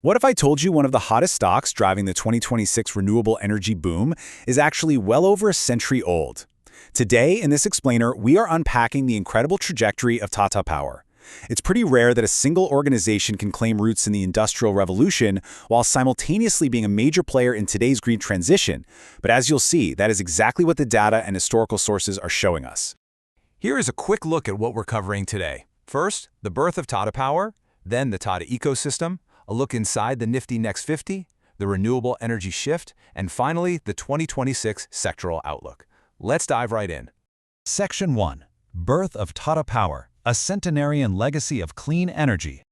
What if I told you one of the hottest stocks driving the 2026 renewable energy boom is actually well over a century old? Today, in this explainer, we are unpacking the incredible trajectory of Tata Power. It's pretty rare that a single organization can claim roots in the Industrial Revolution while simultaneously being a major player in today's green transition. But as you'll see, that is exactly what the data and historical sources are showing us. Here is a quick look at what we're covering today. First, the birth of Tata Power, then the Tata ecosystem, a look inside the nifty Next 50, the renewable energy shift, and finally, the 2026 sectoral outlook. Let's dive right in. Section 1. Birth of Tata Power, a centenarian legacy of clean energy.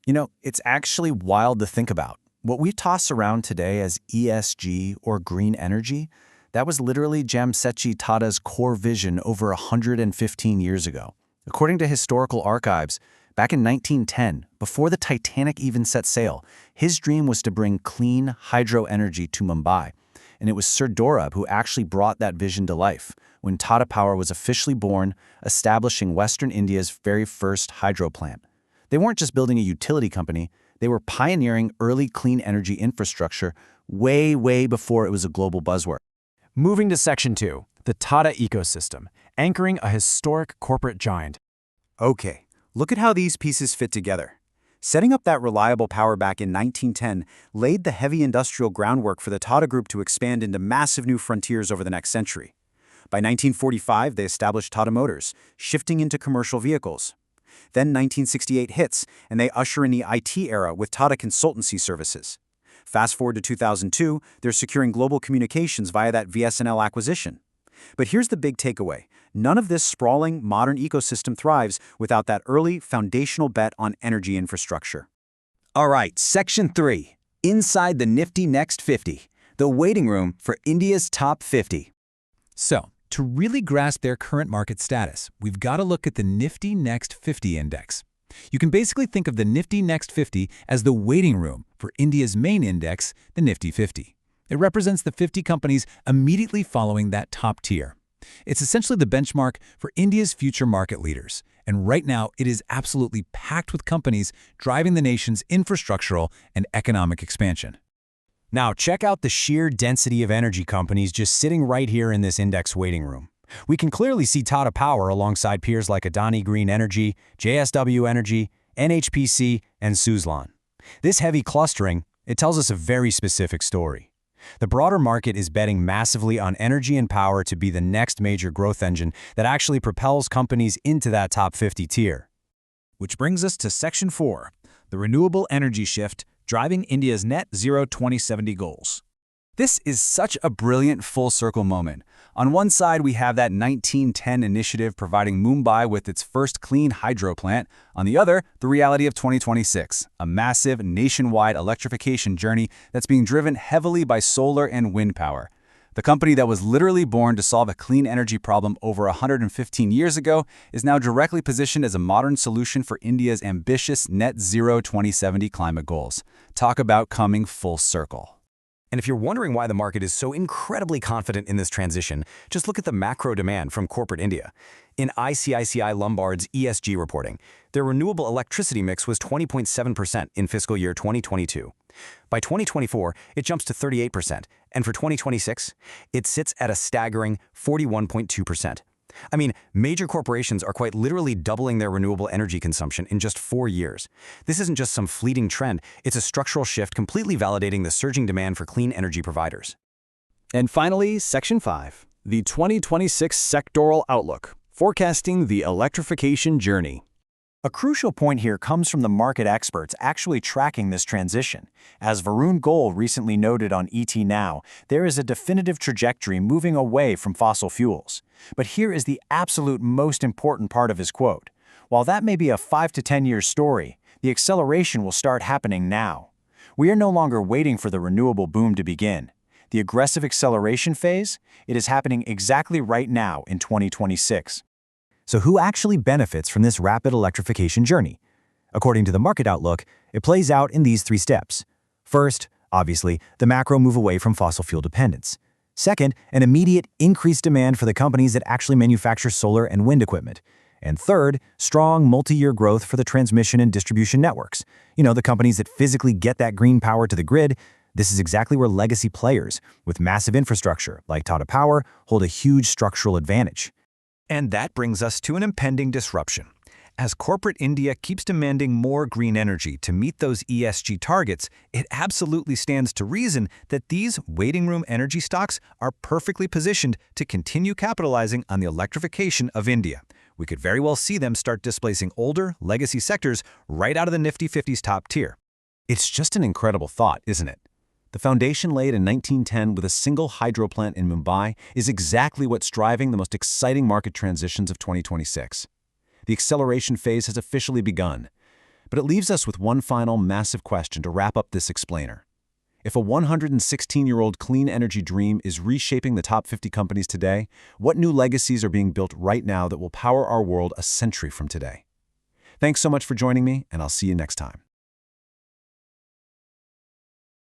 You know, it's actually wild to think about. What we toss around today as ESG or green energy, that was literally Jamsetji Tata's core vision over 115 years ago. According to historical archives, back in 1910, before the Titanic even set sail, his dream was to bring clean hydro energy to Mumbai. And it was Sir Dorab who actually brought that vision to life when Tata Power was officially born, establishing Western India's very first hydro plant. They weren't just building a utility company, they were pioneering early clean energy infrastructure way before it was a global buzzword. Moving to Section 2, the Tata ecosystem, anchoring a historic corporate giant. Okay, look at how these pieces fit together. Setting up that reliable power back in 1910 laid the heavy industrial groundwork for the Tata Group to expand into massive new frontiers over the next century. By 1945, they established Tata Motors, shifting into commercial vehicles. Then 1968 hits, and they usher in the IT era with Tata Consultancy Services. Fast forward to 2002, they're securing global communications via that VSNL acquisition. But here's the big takeaway. None of this sprawling, modern ecosystem thrives without that early, foundational bet on energy infrastructure. All right, Section 3. Inside the nifty Next 50. The waiting room for India's top 50. So, to really grasp their current market status, we've got to look at the nifty Next 50 index. You can basically think of the nifty Next 50 as the waiting room for India's main index, the Nifty 50. It represents the 50 companies immediately following that top tier. It's essentially the benchmark for India's future market leaders, and right now it is absolutely packed with companies driving the nation's infrastructural and economic expansion. Now check out the sheer density of energy companies just sitting right here in this index waiting room. We can clearly see Tata Power alongside peers like Adani Green Energy, JSW Energy, NHPC, and Suzlon. This heavy clustering, it tells us a very specific story. The broader market is betting massively on energy and power to be the next major growth engine that actually propels companies into that top 50 tier. Which brings us to Section 4, the renewable energy shift, driving India's net zero 2070 goals. This is such a brilliant full-circle moment. On one side, we have that 1910 initiative providing Mumbai with its first clean hydro plant. On the other, the reality of 2026, a massive nationwide electrification journey that's being driven heavily by solar and wind power. The company that was literally born to solve a clean energy problem over 115 years ago is now directly positioned as a modern solution for India's ambitious net zero 2070 climate goals. Talk about coming full circle. And if you're wondering why the market is so incredibly confident in this transition, just look at the macro demand from corporate India. In ICICI Lombard's ESG reporting, their renewable electricity mix was 20.7% in fiscal year 2022. By 2024, it jumps to 38%, and for 2026, it sits at a staggering 41.2%. I mean, major corporations are quite literally doubling their renewable energy consumption in just 4 years. This isn't just some fleeting trend, it's a structural shift completely validating the surging demand for clean energy providers. And finally, Section 5, the 2026 sectoral outlook, forecasting the electrification journey. A crucial point here comes from the market experts actually tracking this transition. As Varun Goel recently noted on ET Now, there is a definitive trajectory moving away from fossil fuels. But here is the absolute most important part of his quote. While that may be a 5 to 10 year story, the acceleration will start happening now. We are no longer waiting for the renewable boom to begin. The aggressive acceleration phase, it is happening exactly right now in 2026. So who actually benefits from this rapid electrification journey? According to the market outlook, it plays out in these 3 steps. First, obviously, the macro move away from fossil fuel dependence. Second, an immediate increased demand for the companies that actually manufacture solar and wind equipment. And third, strong multi-year growth for the transmission and distribution networks. The companies that physically get that green power to the grid. This is exactly where legacy players, with massive infrastructure like Tata Power, hold a huge structural advantage. And that brings us to an impending disruption. As corporate India keeps demanding more green energy to meet those ESG targets, it absolutely stands to reason that these waiting room energy stocks are perfectly positioned to continue capitalizing on the electrification of India. We could very well see them start displacing older, legacy sectors right out of the Nifty 50's top tier. It's just an incredible thought, isn't it? The foundation laid in 1910 with a single hydro plant in Mumbai is exactly what's driving the most exciting market transitions of 2026. The acceleration phase has officially begun, but it leaves us with one final massive question to wrap up this explainer. If a 116-year-old clean energy dream is reshaping the top 50 companies today, what new legacies are being built right now that will power our world a century from today? Thanks so much for joining me, and I'll see you next time.